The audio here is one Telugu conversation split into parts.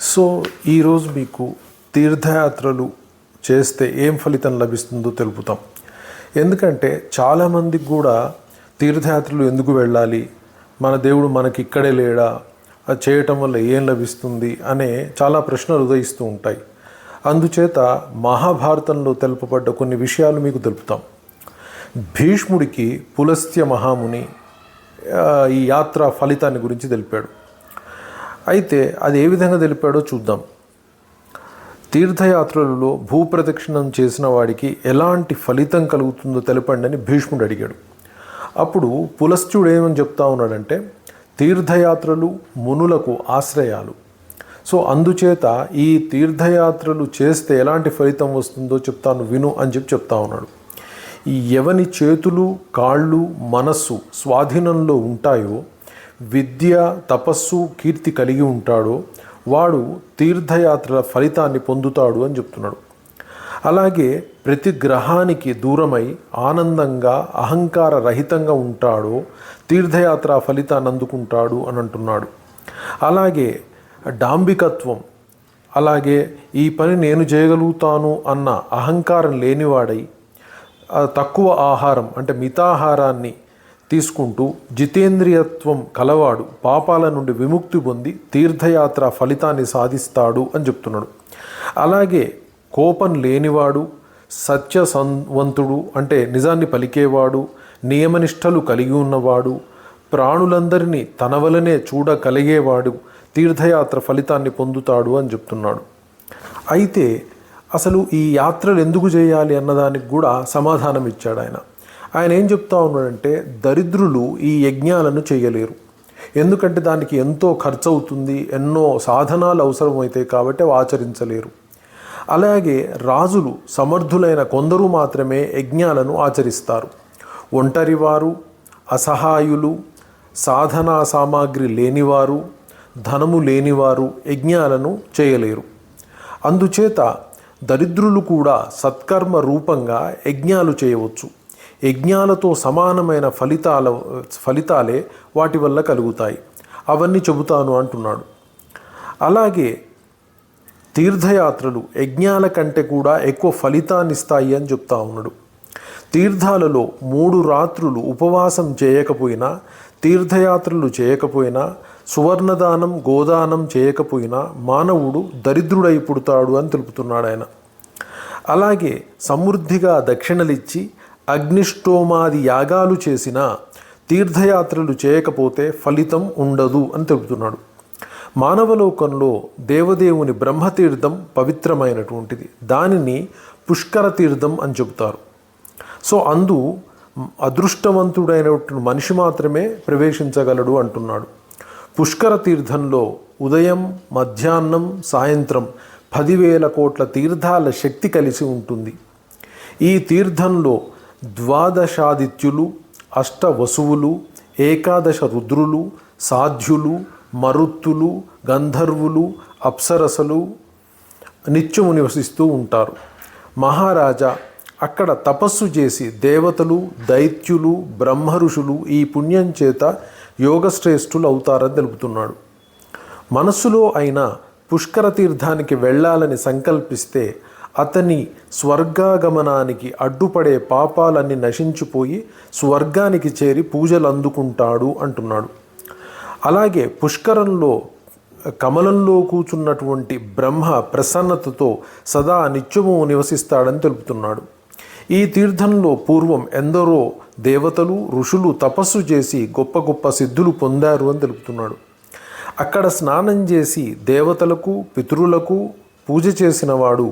సో ఈరోజు మీకు తీర్థయాత్రలు చేస్తే ఏం ఫలితం లభిస్తుందో తెలుపుతాం. ఎందుకంటే చాలామందికి కూడా తీర్థయాత్రలు ఎందుకు వెళ్ళాలి, మన దేవుడు మనకి ఇక్కడే లేడా, అది చేయటం వల్ల ఏం లభిస్తుంది అనే చాలా ప్రశ్నలు ఉదయిస్తూ ఉంటాయి. అందుచేత మహాభారతంలో తెలుపబడ్డ కొన్ని విషయాలు మీకు తెలుపుతాం. భీష్ముడికి పులస్త్య మహాముని ఈ యాత్ర ఫలితాన్ని గురించి తెలిపాడు. అయితే అది ఏ విధంగా తెలిపాడో చూద్దాం. తీర్థయాత్రలలో భూప్రదక్షిణం చేసిన వాడికి ఎలాంటి ఫలితం కలుగుతుందో తెలపండి అని భీష్ముడు అడిగాడు. అప్పుడు పులస్త్యుడు ఏమని చెప్తా ఉన్నాడంటే, తీర్థయాత్రలు మునులకు ఆశ్రయాలు. సో అందుచేత ఈ తీర్థయాత్రలు చేస్తే ఎలాంటి ఫలితం వస్తుందో చెప్తాను విను అని చెప్తా ఉన్నాడు. ఈ ఎవని చేతులు కాళ్ళు మనస్సు స్వాధీనంలో ఉంటాయో, విద్య తపస్సు కీర్తి కలిగి ఉంటాడో వాడు తీర్థయాత్రల ఫలితాన్ని పొందుతాడు అని చెప్తున్నాడు. అలాగే ప్రతి గ్రహానికి దూరమై ఆనందంగా అహంకార రహితంగా ఉంటాడో తీర్థయాత్ర ఫలితాన్ని అందుకుంటాడు అని అంటున్నాడు. అలాగే డాంబికత్వం, అలాగే ఈ పని నేను చేయగలుగుతాను అన్న అహంకారం లేనివాడై తక్కువ ఆహారం అంటే మితాహారాన్ని తీసుకుంటూ జితేంద్రియత్వం కలవాడు పాపాల నుండి విముక్తి పొంది తీర్థయాత్ర ఫలితాన్ని సాధిస్తాడు అని చెప్తున్నాడు. అలాగే కోపం లేనివాడు, సత్యసంవంతుడు అంటే నిజాన్ని పలికేవాడు, నియమనిష్టలు కలిగి ఉన్నవాడు, ప్రాణులందరినీ తన వలనే చూడగలిగేవాడు తీర్థయాత్ర ఫలితాన్ని పొందుతాడు అని చెప్తున్నాడు. అయితే అసలు ఈ యాత్రలు ఎందుకు చేయాలి అన్నదానికి కూడా సమాధానం ఇచ్చాడు ఆయన. ఆయన ఏం చెప్తా ఉన్నాడంటే, దరిద్రులు ఈ యజ్ఞాలను చేయలేరు, ఎందుకంటే దానికి ఎంతో ఖర్చు అవుతుంది, ఎన్నో సాధనాలు అవసరమవుతాయి కాబట్టి అవి ఆచరించలేరు. అలాగే రాజులు సమర్థులైన కొందరు మాత్రమే యజ్ఞాలను ఆచరిస్తారు. ఒంటరివారు, అసహాయులు, సాధనా సామాగ్రి లేనివారు, ధనము లేనివారు యజ్ఞాలను చేయలేరు. అందుచేత దరిద్రులు కూడా సత్కర్మ రూపంగా యజ్ఞాలు చేయవచ్చు. యజ్ఞాలతో సమానమైన ఫలితాలే వాటి వల్ల కలుగుతాయి. అవన్నీ చెబుతాను అంటున్నాడు. అలాగే తీర్థయాత్రలు యజ్ఞాల కంటే కూడా ఎక్కువ ఫలితాన్ని ఇస్తాయి అని చెప్తా ఉన్నాడు. తీర్థాలలో 3 రాత్రులు ఉపవాసం చేయకపోయినా, తీర్థయాత్రలు చేయకపోయినా, సువర్ణదానం గోదానం చేయకపోయినా మానవుడు దరిద్రుడై పుడతాడు అని తెలుపుతున్నాడు ఆయన. అలాగే సమృద్ధిగా దక్షిణలిచ్చి అగ్నిష్టోమాది యాగాలు చేసినా తీర్థయాత్రలు చేయకపోతే ఫలితం ఉండదు అని తెలుపుతున్నాడు. మానవలోకంలో దేవదేవుని బ్రహ్మతీర్థం పవిత్రమైనటువంటిది, దానిని పుష్కర తీర్థం అని చెబుతారు. సో అదృష్టవంతుడైనటువంటి మనిషి మాత్రమే ప్రవేశించగలడు అంటున్నాడు. పుష్కర తీర్థంలో ఉదయం మధ్యాహ్నం సాయంత్రం 10,000 కోట్ల తీర్థాల శక్తి కలిసి ఉంటుంది. ఈ తీర్థంలో 12 అష్టవసువులు, 11 రుద్రులు, సాధ్యులు, మరుత్తులు, గంధర్వులు, అప్సరసలు నిత్యము నివసిస్తూ ఉంటారు. మహారాజా అక్కడ తపస్సు చేసి దేవతలు, దైత్యులు, బ్రహ్మ ఋషులు ఈ పుణ్యం చేత యోగశ్రేష్ఠులు అవుతారని తెలుపుతున్నాడు. మనస్సులో అయినా పుష్కర తీర్థానికి వెళ్ళాలని సంకల్పిస్తే అతని స్వర్గాగమనానికి అడ్డుపడే పాపాలన్నీ నశించిపోయి స్వర్గానికి చేరి పూజలు అందుకుంటాడు అంటున్నాడు. అలాగే పుష్కరంలో కమలంలో కూర్చున్నటువంటి బ్రహ్మ ప్రసన్నతతో సదా నిత్యము నివసిస్తాడని తెలుపుతున్నాడు. ఈ తీర్థంలో పూర్వం ఎందరో దేవతలు ఋషులు తపస్సు చేసి గొప్ప గొప్ప సిద్ధులు పొందారు అని తెలుపుతున్నాడు. అక్కడ స్నానం చేసి దేవతలకు పితరులకు పూజ చేసిన వాడు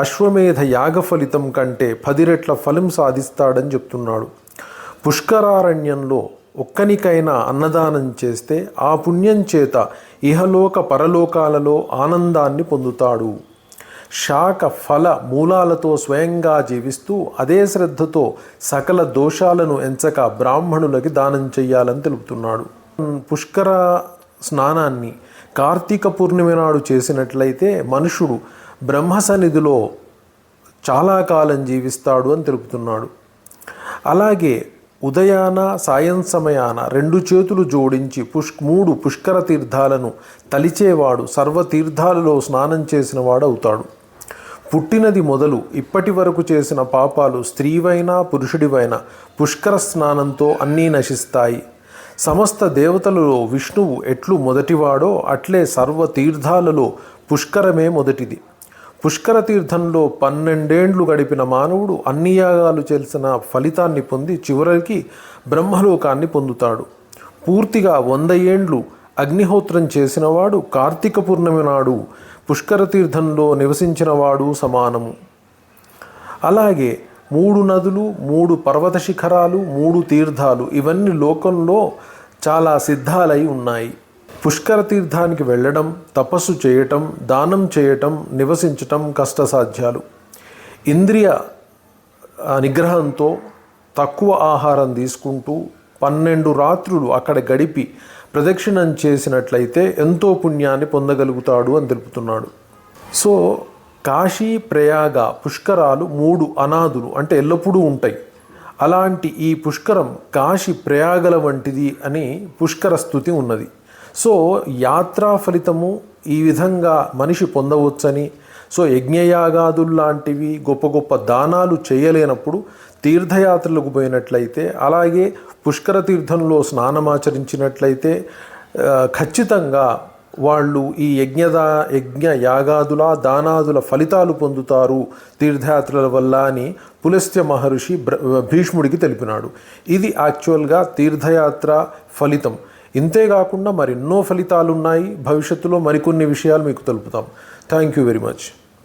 అశ్వమేధ యాగ ఫలితం కంటే 10 రెట్ల ఫలం సాధిస్తాడని చెప్తున్నాడు. పుష్కరారణ్యంలో ఒక్కనికైనా అన్నదానం చేస్తే ఆ పుణ్యం చేత ఇహలోక పరలోకాలలో ఆనందాన్ని పొందుతాడు. శాఖ ఫల మూలాలతో స్వయంగా జీవిస్తూ అదే శ్రద్ధతో సకల దోషాలను ఎంచక బ్రాహ్మణులకి దానం చెయ్యాలని తెలుపుతున్నాడు. పుష్కర స్నానాన్ని కార్తీక పూర్ణిమ నాడు చేసినట్లయితే మనుషుడు బ్రహ్మ సన్నిధిలో చాలా కాలం జీవిస్తాడు అని తెలుపుతున్నాడు. అలాగే ఉదయాన సాయం సమయాన 2 చేతులు జోడించి 3 పుష్కర తీర్థాలను తలిచేవాడు సర్వతీర్థాలలో స్నానం చేసిన వాడవుతాడు. పుట్టినది మొదలు ఇప్పటి వరకు చేసిన పాపాలు స్త్రీవైనా పురుషుడివైనా పుష్కర స్నానంతో అన్నీ నశిస్తాయి. సమస్త దేవతలలో విష్ణువు ఎట్లు మొదటివాడో అట్లే సర్వతీర్థాలలో పుష్కరమే మొదటిది. పుష్కర తీర్థంలో 12 ఏండ్లు గడిపిన మానవుడు అన్ని యాగాలు చేసిన ఫలితాన్ని పొంది చివరికి బ్రహ్మలోకాన్ని పొందుతాడు. పూర్తిగా 100 ఏండ్లు అగ్నిహోత్రం చేసినవాడు కార్తీక పూర్ణమి నాడు పుష్కర తీర్థంలో నివసించినవాడు సమానము. అలాగే 3 నదులు, 3 పర్వత శిఖరాలు, 3 తీర్థాలు ఇవన్నీ లోకంలో చాలా సిద్ధాలై ఉన్నాయి. పుష్కర తీర్థానికి వెళ్ళడం, తపస్సు చేయటం, దానం చేయటం, నివసించటం కష్టసాధ్యాలు. ఇంద్రియ నిగ్రహంతో తక్కువ ఆహారం తీసుకుంటూ 12 రాత్రులు అక్కడ గడిపి ప్రదక్షిణం చేసినట్లయితే ఎంతో పుణ్యాన్ని పొందగలుగుతాడు అని తెలుపుతున్నాడు. సో కాశీ, ప్రయాగ పుష్కరాలు 3 అనాదులు అంటే ఎల్లప్పుడూ ఉంటాయి. అలాంటి ఈ పుష్కరం కాశీ ప్రయాగల వంటిది అని పుష్కర స్తుతి ఉన్నది. సో యాత్రా ఫలితము ఈ విధంగా మనిషి పొందవచ్చని, సో యజ్ఞయాగాదుల్లాంటివి గొప్ప గొప్ప దానాలు చేయలేనప్పుడు తీర్థయాత్రలకు పోయినట్లయితే, అలాగే పుష్కర తీర్థంలో స్నానమాచరించినట్లయితే ఖచ్చితంగా వాళ్ళు ఈ యజ్ఞ యాగాదుల దానాదుల ఫలితాలు పొందుతారు తీర్థయాత్రల వల్ల అని పులస్త్య మహర్షి భీష్ముడికి తెలిపినాడు. ఇది యాక్చువల్గా తీర్థయాత్ర ఫలితం. ఇంతేకాకుండా మరెన్నో ఫలితాలు ఉన్నాయి. భవిష్యత్తులో మరికొన్ని విషయాలు మీకు తెలుపుతాం. Thank you very much.